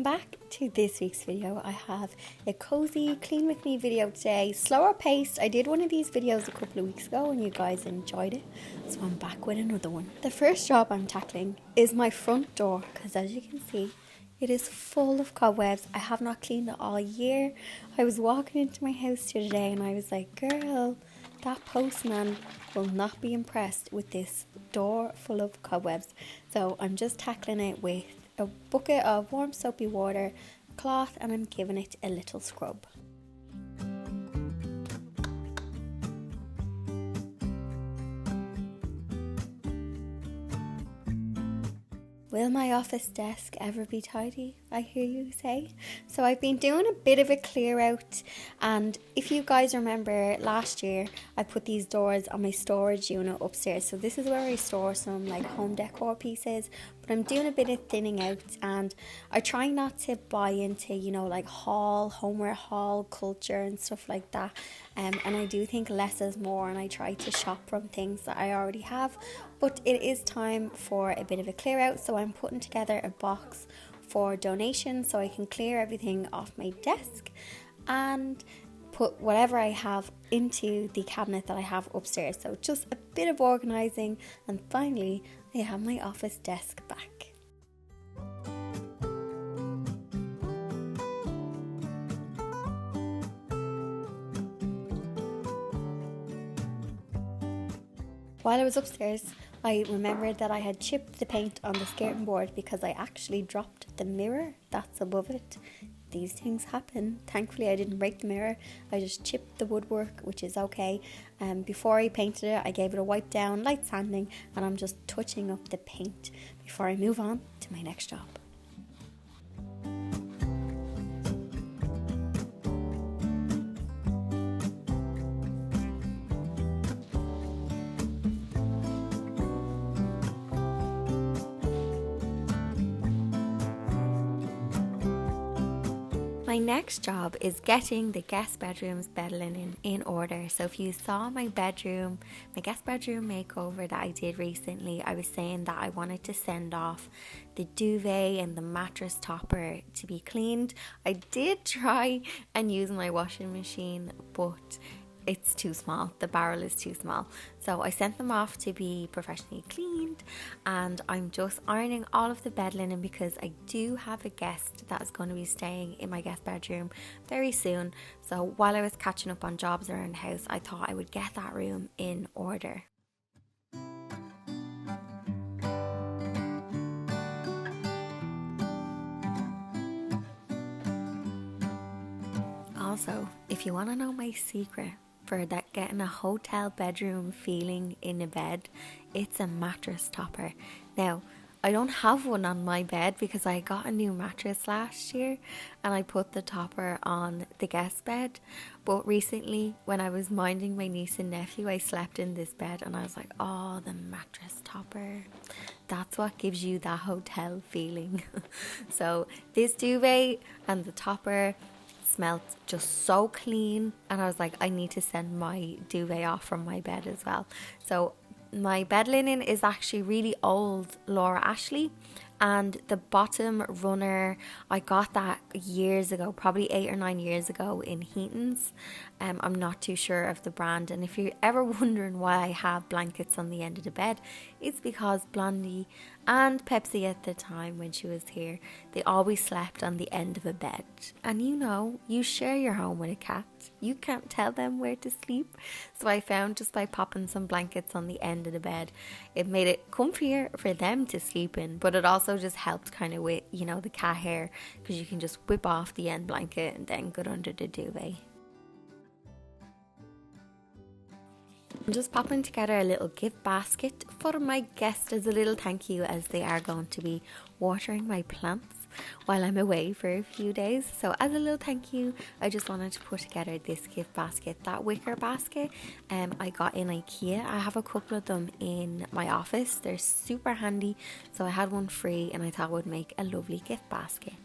Welcome back to this week's video. I have a cozy clean with me video today, slower paced. I did one of these videos a couple of weeks ago and you guys enjoyed it, so I'm back with another one. The first job I'm tackling is my front door because, as you can see, it is full of cobwebs. I have not cleaned it all year. I was walking into my house today and I was like, girl, that postman will not be impressed with this door full of cobwebs. So I'm just tackling it with a bucket of warm soapy water, a cloth, and I'm giving it a little scrub. Will my office desk ever be tidy? I hear you say. So I've been doing a bit of a clear out, and if you guys remember last year I put these doors on my storage unit upstairs. So this is where I store some like home decor pieces, but I'm doing a bit of thinning out and I try not to buy into, you know, like homeware haul culture and stuff like that. And I do think less is more, and I try to shop from things that I already have. But it is time for a bit of a clear out, so I'm putting together a box for donation so I can clear everything off my desk and put whatever I have into the cabinet that I have upstairs. So just a bit of organising, and finally I have my office desk back. While I was upstairs, I remembered that I had chipped the paint on the skirting board because I actually dropped the mirror that's above it. These things happen. Thankfully I didn't break the mirror, I just chipped the woodwork, which is okay. Before I painted it, I gave it a wipe down, light sanding, and I'm just touching up the paint before I move on to my next job. My next job is getting the guest bedroom's bed linen in order. So if you saw my guest bedroom makeover that I did recently, I was saying that I wanted to send off the duvet and the mattress topper to be cleaned. I did try and use my washing machine, but it's too small. The barrel is too small. So I sent them off to be professionally cleaned, and I'm just ironing all of the bed linen because I do have a guest that is going to be staying in my guest bedroom very soon. So while I was catching up on jobs around the house, I thought I would get that room in order. Also, if you want to know my secret for that getting a hotel bedroom feeling in a bed, it's a mattress topper. Now, I don't have one on my bed because I got a new mattress last year and I put the topper on the guest bed. But recently, when I was minding my niece and nephew, I slept in this bed and I was like, oh, the mattress topper. That's what gives you that hotel feeling. So this duvet and the topper smelled just so clean, and I was like, I need to send my duvet off from my bed as well. So my bed linen is actually really old Laura Ashley, and the bottom runner, I got that years ago, probably 8 or 9 years ago in Heaton's. I'm not too sure of the brand, and if you're ever wondering why I have blankets on the end of the bed, it's because Blondie and Pepsi at the time when she was here, they always slept on the end of a bed. And you know, you share your home with a cat, you can't tell them where to sleep. So I found just by popping some blankets on the end of the bed, it made it comfier for them to sleep in, but it also just helped kind of with, you know, the cat hair, because you can just whip off the end blanket and then get under the duvet. I'm just popping together a little gift basket for my guest as a little thank you, as they are going to be watering my plants while I'm away for a few days. So as a little thank you, I just wanted to put together this gift basket, that wicker basket I got in IKEA. I have a couple of them in my office. They're super handy, so I had one free and I thought it would make a lovely gift basket.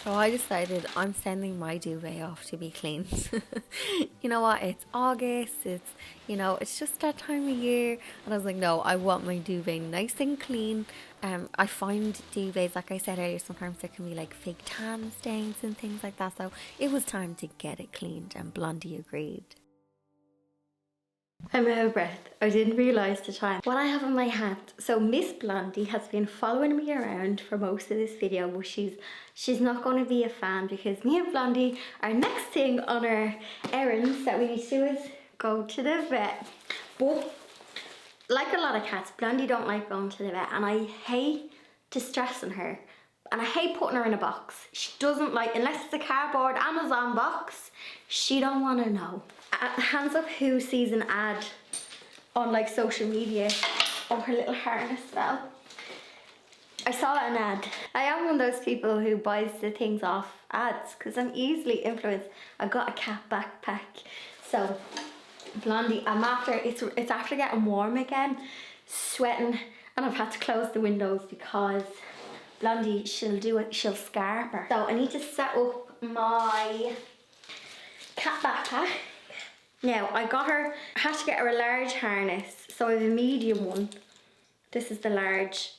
So I decided I'm sending my duvet off to be cleaned. You know what? It's August. It's just that time of year. And I was like, no, I want my duvet nice and clean. I find duvets, like I said earlier, sometimes there can be like fake tan stains and things like that. So it was time to get it cleaned, and Blondie agreed. I'm out of breath. I didn't realise the time. What I have in my hand. So Miss Blondie has been following me around for most of this video, but she's not going to be a fan, because me and Blondie, our next thing on our errands that we need to do is go to the vet. But like a lot of cats, Blondie don't like going to the vet, and I hate distressing her. And I hate putting her in a box. She doesn't like, unless it's a cardboard Amazon box, she don't want to know. Hands up who sees an ad on like social media of her little harness fell. I saw an ad. I am one of those people who buys the things off ads because I'm easily influenced. I got a cat backpack. So Blondie, it's after getting warm again, sweating, and I've had to close the windows because Blondie, she'll scarp her. So I need to set up my cat backpack. Now I had to get her a large harness, so I have a medium one. This is the large.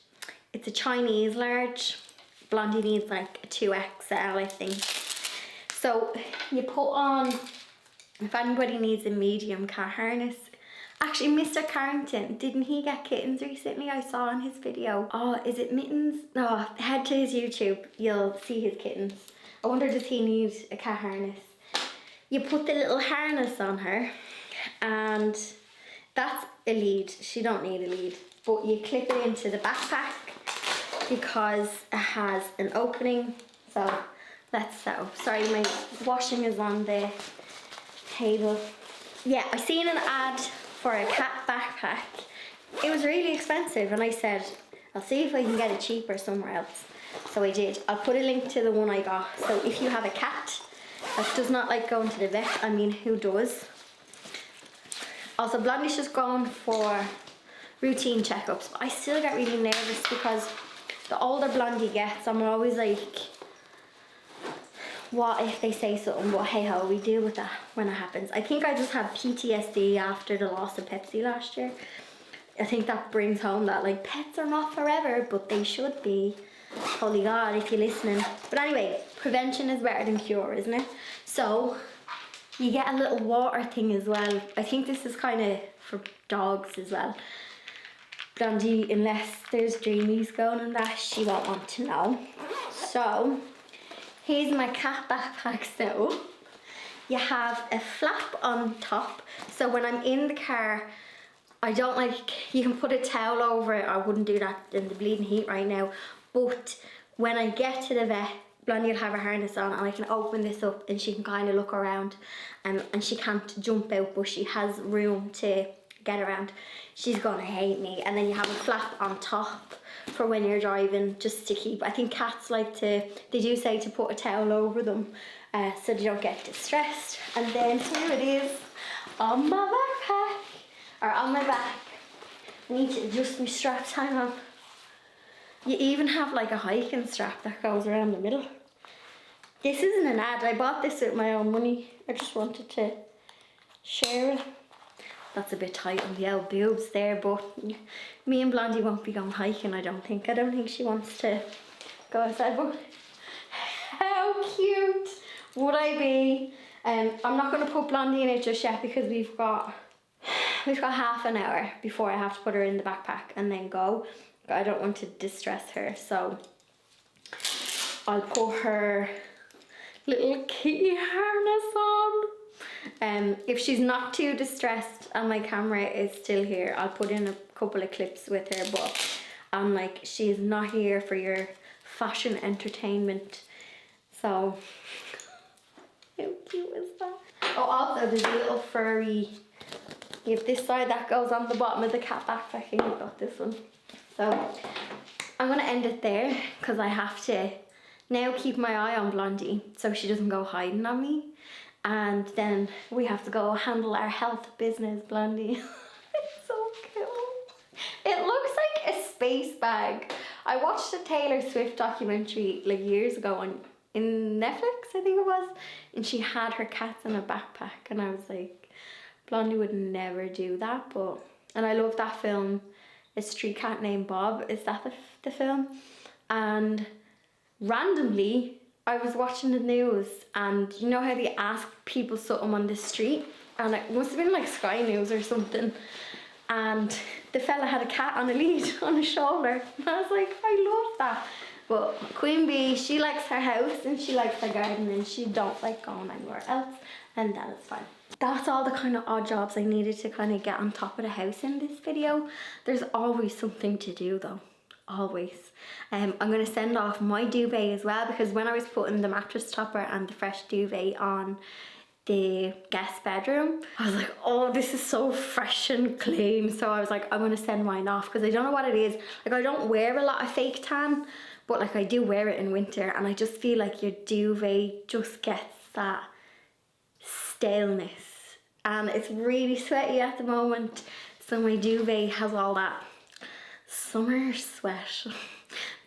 It's a Chinese large. Blondie needs like a 2XL, I think. So you put on, if anybody needs a medium cat harness. Actually, Mr. Carrington, didn't he get kittens recently? I saw in his video. Oh, is it Mittens? No, head to his YouTube, you'll see his kittens. I wonder, does he need a cat harness? You put the little harness on her, and that's a lead. She don't need a lead, but you clip it into the backpack because it has an opening. So let's set up. Sorry, my washing is on the table. Yeah, I seen an ad for a cat backpack. It was really expensive, and I said, I'll see if I can get it cheaper somewhere else. So I did. I'll put a link to the one I got. So if you have a cat that does not like going to the vet, I mean, who does? Also, Blondie's just going for routine checkups, but I still get really nervous because the older Blondie gets, I'm always like, what if they say something? But hey ho, we deal with that when it happens. I think I just have PTSD after the loss of Pepsi last year. I think that brings home that like pets are not forever, but they should be. Holy God, if you're listening. But anyway, prevention is better than cure, isn't it? So you get a little water thing as well. I think this is kind of for dogs as well. Blondie, unless there's dreamies going on that, she won't want to know. So here's my cat backpack though. You have a flap on top, so when I'm in the car, I don't like, you can put a towel over it. I wouldn't do that in the bleeding heat right now. But when I get to the vet, Blondie will have her harness on, and I can open this up and she can kind of look around, and she can't jump out, but she has room to get around. She's gonna hate me. And then you have a flap on top for when you're driving, just to keep, I think cats like to, they do say to put a towel over them so they don't get distressed. And then here it is on my backpack, or on my back. I need to adjust my straps, hang on. You even have like a hiking strap that goes around the middle. This isn't an ad, I bought this with my own money. I just wanted to share it. That's a bit tight on the old boobs there, but me and Blondie won't be going hiking, I don't think. I don't think she wants to go outside, but how cute would I be? I'm not going to put Blondie in it just yet because we've got half an hour before I have to put her in the backpack and then go. I don't want to distress her, so I'll put her little kitty harness on. If she's not too distressed and my camera is still here, I'll put in a couple of clips with her, but I'm like, she's not here for your fashion entertainment. So how cute is that? Oh, also there's a little furry, you have this side that goes on the bottom of the cat backpack, and you've got this one. So I'm going to end it there because I have to now keep my eye on Blondie so she doesn't go hiding on me. And then we have to go handle our health business, Blondie. It's so cool. It looks like a space bag. I watched a Taylor Swift documentary like years ago on in Netflix, I think it was, and she had her cats in a backpack, and I was like, Blondie would never do that. But, and I love that film, A Street Cat Named Bob. Is that the film? And randomly, I was watching the news, and you know how they ask people something on the street, and it must have been like Sky News or something, and the fella had a cat on a lead on his shoulder, and I was like, I love that. But Queen Bee, she likes her house and she likes her garden, and she don't like going anywhere else, and that is fine. That's all the kind of odd jobs I needed to kind of get on top of the house in this video. There's always something to do though, always. I'm going to send off my duvet as well, because when I was putting the mattress topper and the fresh duvet on the guest bedroom, I was like, oh, this is so fresh and clean. So I was like, I'm going to send mine off, because I don't know what it is. Like, I don't wear a lot of fake tan, but like I do wear it in winter, and I just feel like your duvet just gets that staleness, and it's really sweaty at the moment, so my duvet has all that summer sweat.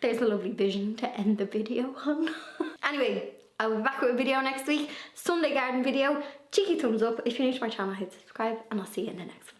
There's a lovely vision to end the video on. Anyway, I'll be back with a video next week, Sunday garden video. Cheeky thumbs up. If you're new to my channel, hit subscribe, and I'll see you in the next one.